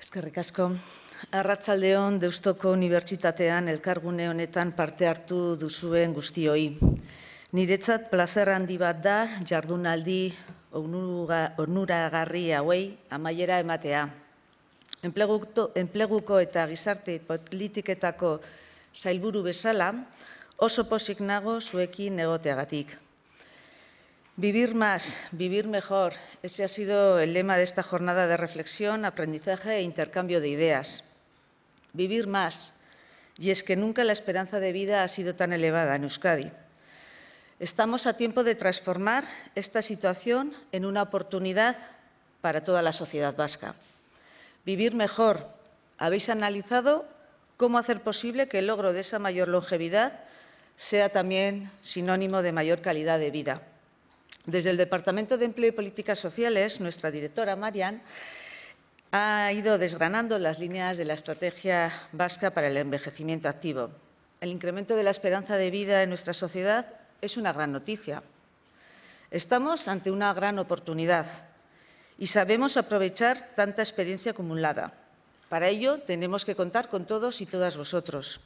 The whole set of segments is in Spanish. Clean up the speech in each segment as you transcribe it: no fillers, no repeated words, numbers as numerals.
Eskerrik asko. Arratsaldeon Deustuko Unibertsitatean elkargune honetan parte hartu duzuen guztioi. Niretzat plazer handi bat da jardunaldi onuragarri hauei amaiera ematea. Enpleguko eta gizarte politiketako sailburu bezala oso pozik nago zuekin egoteagatik. Vivir más, vivir mejor. Ese ha sido el lema de esta jornada de reflexión, aprendizaje e intercambio de ideas. Vivir más. Y es que nunca la esperanza de vida ha sido tan elevada en Euskadi. Estamos a tiempo de transformar esta situación en una oportunidad para toda la sociedad vasca. Vivir mejor. ¿Habéis analizado cómo hacer posible que el logro de esa mayor longevidad sea también sinónimo de mayor calidad de vida? Desde el Departamento de Empleo y Políticas Sociales, nuestra directora, Marian, ha ido desgranando las líneas de la estrategia vasca para el envejecimiento activo. El incremento de la esperanza de vida en nuestra sociedad es una gran noticia. Estamos ante una gran oportunidad y sabemos aprovechar tanta experiencia acumulada. Para ello, tenemos que contar con todos y todas vosotros.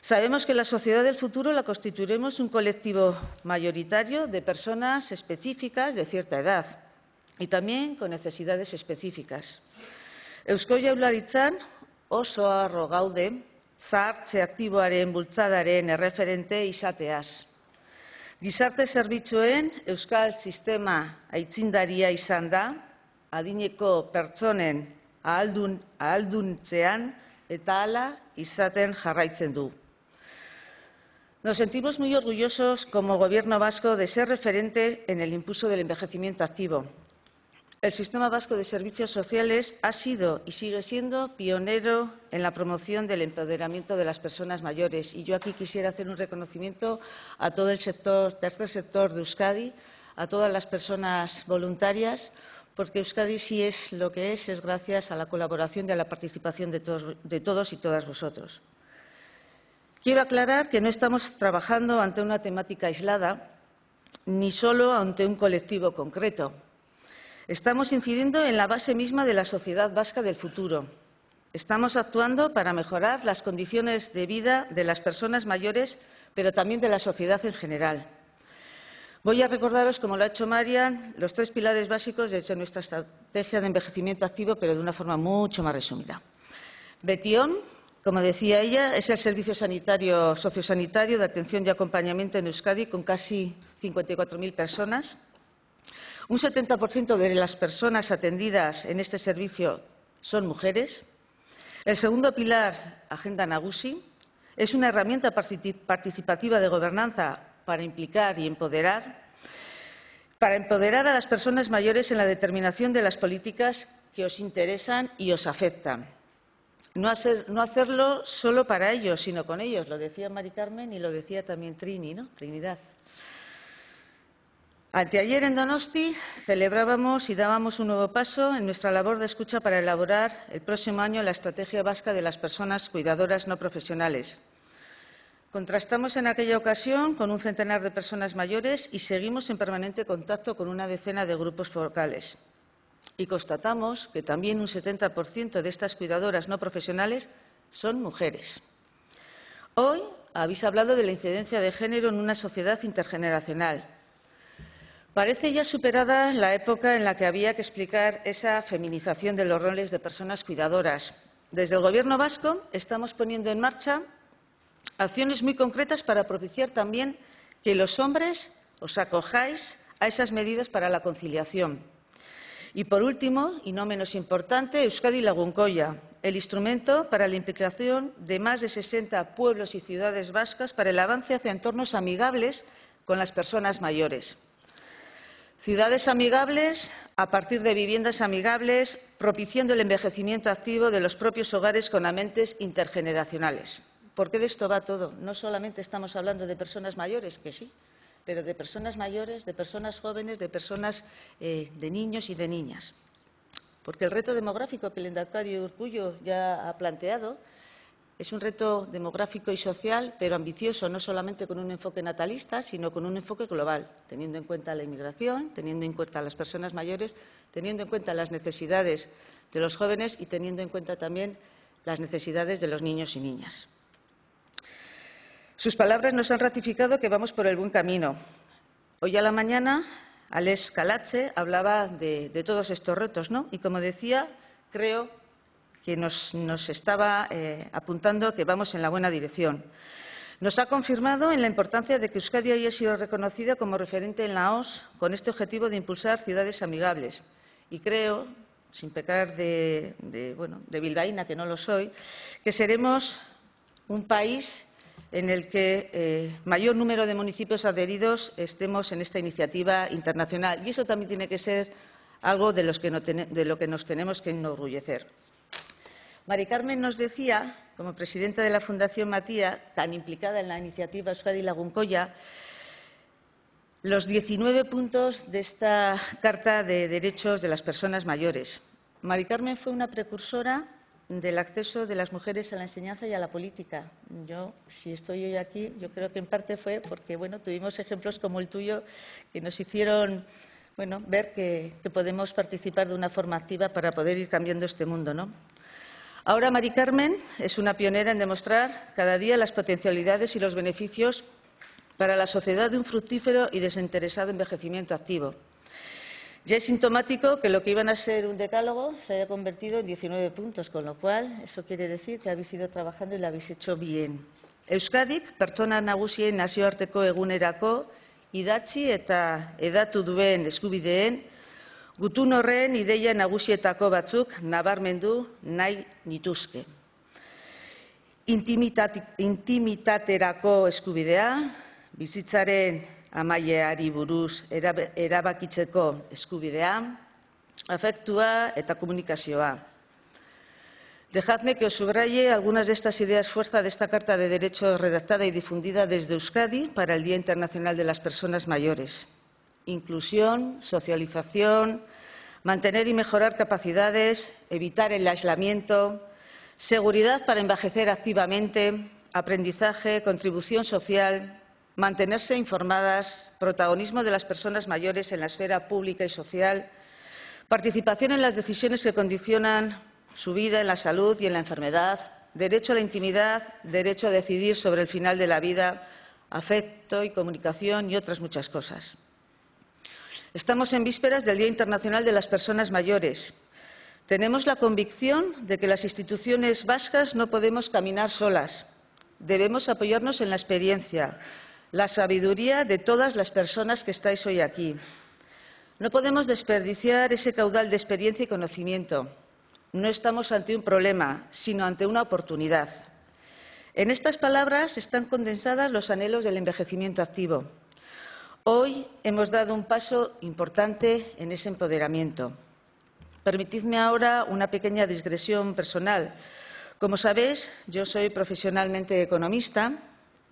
Sabemos que la sociedad del futuro la constituiremos un colectivo mayoritario de personas específicas de cierta edad y también con necesidades específicas. Eusko Jaurlaritzan oso harro gaude zahartze aktiboaren bultzadaren erreferente izateaz. Gizarte zerbitzuen euskal sistema aitzindaria izan da, adineko pertsonen ahalduntzean eta hala izaten jarraitzen du. Nos sentimos muy orgullosos como Gobierno vasco de ser referente en el impulso del envejecimiento activo. El Sistema Vasco de Servicios Sociales ha sido y sigue siendo pionero en la promoción del empoderamiento de las personas mayores. Y yo aquí quisiera hacer un reconocimiento a todo el tercer sector de Euskadi, a todas las personas voluntarias, porque Euskadi sí es lo que es gracias a la colaboración y a la participación de todos y todas vosotros. Quiero aclarar que no estamos trabajando ante una temática aislada, ni solo ante un colectivo concreto. Estamos incidiendo en la base misma de la sociedad vasca del futuro. Estamos actuando para mejorar las condiciones de vida de las personas mayores, pero también de la sociedad en general. Voy a recordaros, como lo ha hecho Marian, los 3 pilares básicos de nuestra estrategia de envejecimiento activo, pero de una forma mucho más resumida. Betion, como decía ella, es el servicio sociosanitario de atención y acompañamiento en Euskadi con casi 54.000 personas. Un 70% de las personas atendidas en este servicio son mujeres. El segundo pilar, Agenda Nagusi, es una herramienta participativa de gobernanza para implicar y empoderar a las personas mayores en la determinación de las políticas que os interesan y os afectan. No hacerlo solo para ellos, sino con ellos. Lo decía Mari Carmen y lo decía también Trinidad. Anteayer en Donosti celebrábamos y dábamos un nuevo paso en nuestra labor de escucha para elaborar el próximo año la Estrategia Vasca de las Personas Cuidadoras No Profesionales. Contrastamos en aquella ocasión con un centenar de personas mayores y seguimos en permanente contacto con una decena de grupos focales. Y constatamos que también un 70% de estas cuidadoras no profesionales son mujeres. Hoy habéis hablado de la incidencia de género en una sociedad intergeneracional. Parece ya superada la época en la que había que explicar esa feminización de los roles de personas cuidadoras. Desde el Gobierno vasco estamos poniendo en marcha acciones muy concretas para propiciar también que los hombres os acojáis a esas medidas para la conciliación. Y, por último, y no menos importante, Euskadi Lagunkoia, el instrumento para la implicación de más de 60 pueblos y ciudades vascas para el avance hacia entornos amigables con las personas mayores. Ciudades amigables a partir de viviendas amigables, propiciando el envejecimiento activo de los propios hogares con ambientes intergeneracionales. Porque de esto va todo. No solamente estamos hablando de personas mayores, que sí, pero de personas mayores, de personas jóvenes, de personas de niños y de niñas. Porque el reto demográfico que el lehendakari Urkullu ya ha planteado es un reto demográfico y social, pero ambicioso, no solamente con un enfoque natalista, sino con un enfoque global, teniendo en cuenta la inmigración, teniendo en cuenta a las personas mayores, teniendo en cuenta las necesidades de los jóvenes y teniendo en cuenta también las necesidades de los niños y niñas. Sus palabras nos han ratificado que vamos por el buen camino. Hoy a la mañana, Alex Calache hablaba de todos estos retos, ¿no? Y como decía, creo que nos estaba apuntando que vamos en la buena dirección. Nos ha confirmado en la importancia de que Euskadi haya sido reconocida como referente en la OSCE con este objetivo de impulsar ciudades amigables. Y creo, sin pecar de bilbaína, que no lo soy, que seremos un país en el que mayor número de municipios adheridos estemos en esta iniciativa internacional. Y eso también tiene que ser algo de lo que nos tenemos que enorgullecer. Mari Carmen nos decía, como presidenta de la Fundación Matia, tan implicada en la iniciativa Euskadi Lagunkoia, los 19 puntos de esta Carta de Derechos de las Personas Mayores. Mari Carmen fue una precursora del acceso de las mujeres a la enseñanza y a la política. Yo, si estoy hoy aquí, yo creo que en parte fue porque tuvimos ejemplos como el tuyo que nos hicieron ver que podemos participar de una forma activa para poder ir cambiando este mundo, ¿no? Ahora Mari Carmen es una pionera en demostrar cada día las potencialidades y los beneficios para la sociedad de un fructífero y desinteresado envejecimiento activo. Ya es sintomático que lo que iban a ser un decálogo se haya convertido en 19 puntos, con lo cual eso quiere decir que habéis ido trabajando y lo habéis hecho bien. Euskadik pertsona nagusien nazioarteko egunerako idatzi eta hedatu duen eskubideen gutun horren ideia nagusietako batzuk nabarmendu nahi nituzke. Intimitaterako eskubidea, bizitzaren amaieari buruz erabakitzeko eskubidea, afektua eta komunikazioa. Dejadme que os subraye algunas de estas ideas fuerza de esta Carta de Derechos redactada y difundida desde Euskadi para el Día Internacional de las Personas Mayores. Inclusión, socialización, mantener y mejorar capacidades, evitar el aislamiento, seguridad para envejecer activamente, aprendizaje, contribución social, mantenerse informadas, protagonismo de las personas mayores en la esfera pública y social, participación en las decisiones que condicionan su vida en la salud y en la enfermedad, derecho a la intimidad, derecho a decidir sobre el final de la vida, afecto y comunicación y otras muchas cosas. Estamos en vísperas del Día Internacional de las Personas Mayores. Tenemos la convicción de que las instituciones vascas no podemos caminar solas. Debemos apoyarnos en la experiencia, la sabiduría de todas las personas que estáis hoy aquí. No podemos desperdiciar ese caudal de experiencia y conocimiento. No estamos ante un problema, sino ante una oportunidad. En estas palabras están condensadas los anhelos del envejecimiento activo. Hoy hemos dado un paso importante en ese empoderamiento. Permitidme ahora una pequeña digresión personal. Como sabéis, yo soy profesionalmente economista,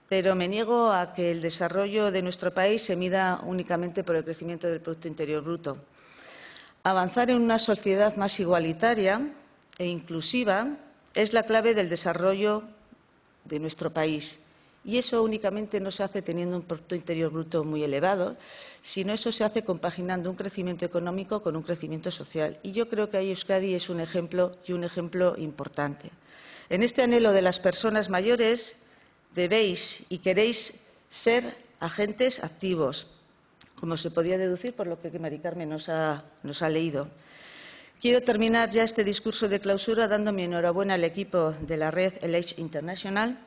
pero me niego a que el desarrollo de nuestro país se mida únicamente por el crecimiento del Producto Interior Bruto. Avanzar en una sociedad más igualitaria e inclusiva es la clave del desarrollo de nuestro país. Y eso únicamente no se hace teniendo un Producto Interior Bruto muy elevado, sino eso se hace compaginando un crecimiento económico con un crecimiento social. Y yo creo que ahí Euskadi es un ejemplo y un ejemplo importante. En este anhelo de las personas mayores debéis y queréis ser agentes activos, como se podía deducir por lo que Mari Carmen nos ha leído. Quiero terminar ya este discurso de clausura dando mi enhorabuena al equipo de la red LH International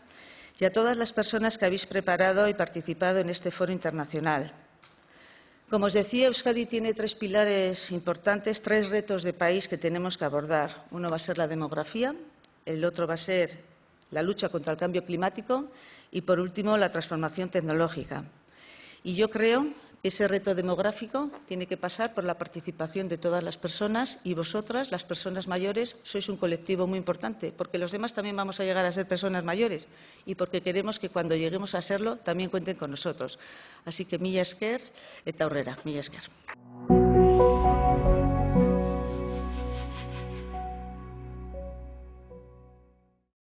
y a todas las personas que habéis preparado y participado en este foro internacional. Como os decía, Euskadi tiene 3 pilares importantes, 3 retos de país que tenemos que abordar. Uno va a ser la demografía, el otro va a ser la lucha contra el cambio climático y, por último, la transformación tecnológica. Y yo creo que ese reto demográfico tiene que pasar por la participación de todas las personas y vosotras, las personas mayores, sois un colectivo muy importante, porque los demás también vamos a llegar a ser personas mayores y porque queremos que cuando lleguemos a serlo también cuenten con nosotros. Así que mila esker eta aurrera, mila esker.